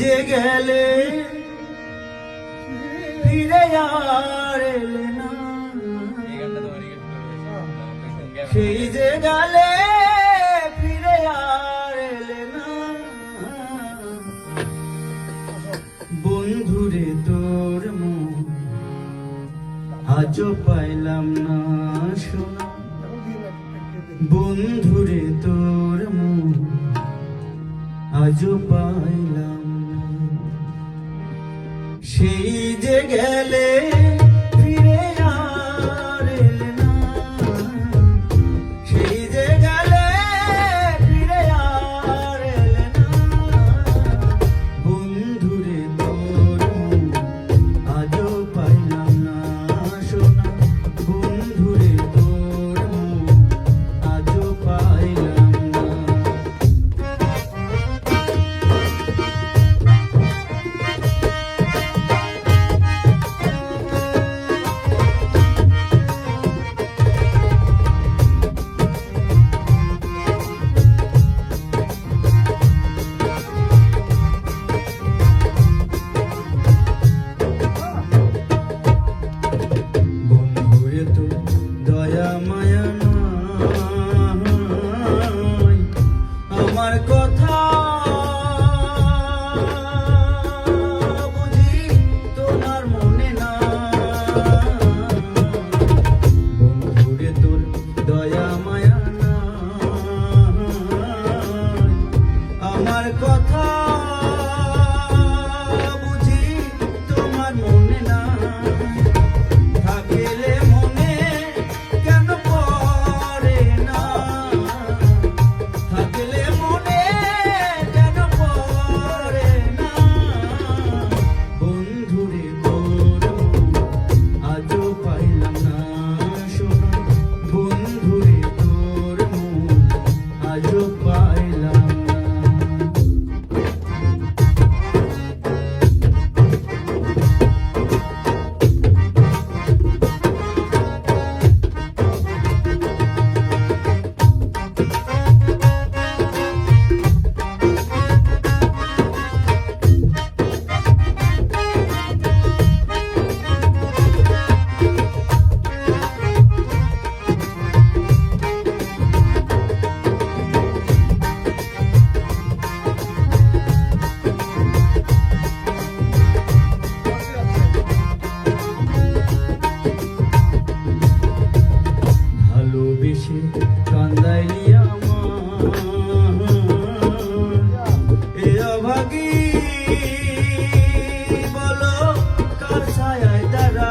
যে গেলে ফিরে আর এলে না, সেই যে গেলে ফিরে আর এলে না, বন্ধুরে তোর মন আজও পাইলাম না শোনা, বন্ধুরে তোর মন আজও পাইলাম না, সেই যে গেলে ফিরে আর এলে না, সেই যে গেলে ফিরে আর এলে না, বন্ধুরে তোর মন আজও পাইলাম না শোনা, বন্ধুরে তোর মন আজও পাইলাম না। দয়া মায়া নাই আমার কথা বুঝি তোমার মনে না, বন্ধুরে তোর দয়া মায়া নাই আমার কথা বুঝি তোমার মনে না, থাকিলে মনে কেন পড়ে না, থাকিলে মনে কেন পড়ে না, বন্ধুরে তোর আজও পাইলাম না শোনা, বন্ধুরে তোর আজও পাইলাম না। ভালোবেসে কান্দাইলি আমার এ অভাগী, বলো কার ছায়ায় তারা,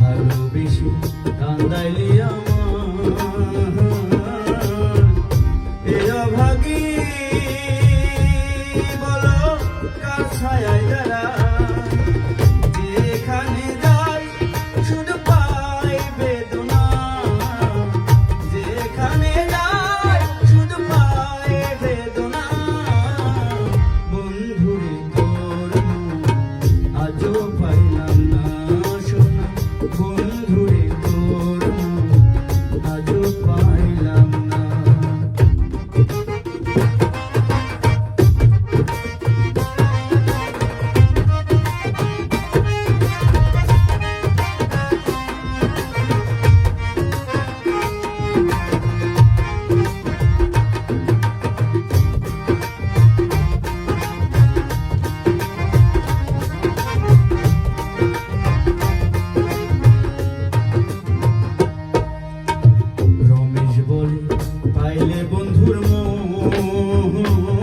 ভালোবেসে কান্দাইলি আমার এ অভাগী, বলো কার ছায়ায় তারা, যেখানে যাই শুধু পাই বেদনা, যেখানে যাই শুধু পাই বেদনা, বন্ধুরে তোর আজও পাইলাম না শোনা, বন্ধুরে তোর আজও পাইলাম না। রমেশ বলে পাইলে বন্ধুর মন